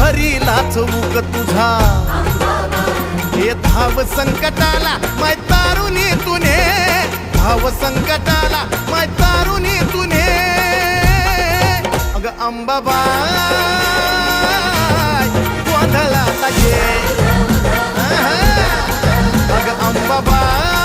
हरीलाच मुक तुझा हे धाव संकटाला माय तारुणी तुने धाव संकटाला माय तारुणी तुने अग अंबाबाई गोंधळाला ये अग अंबाबाई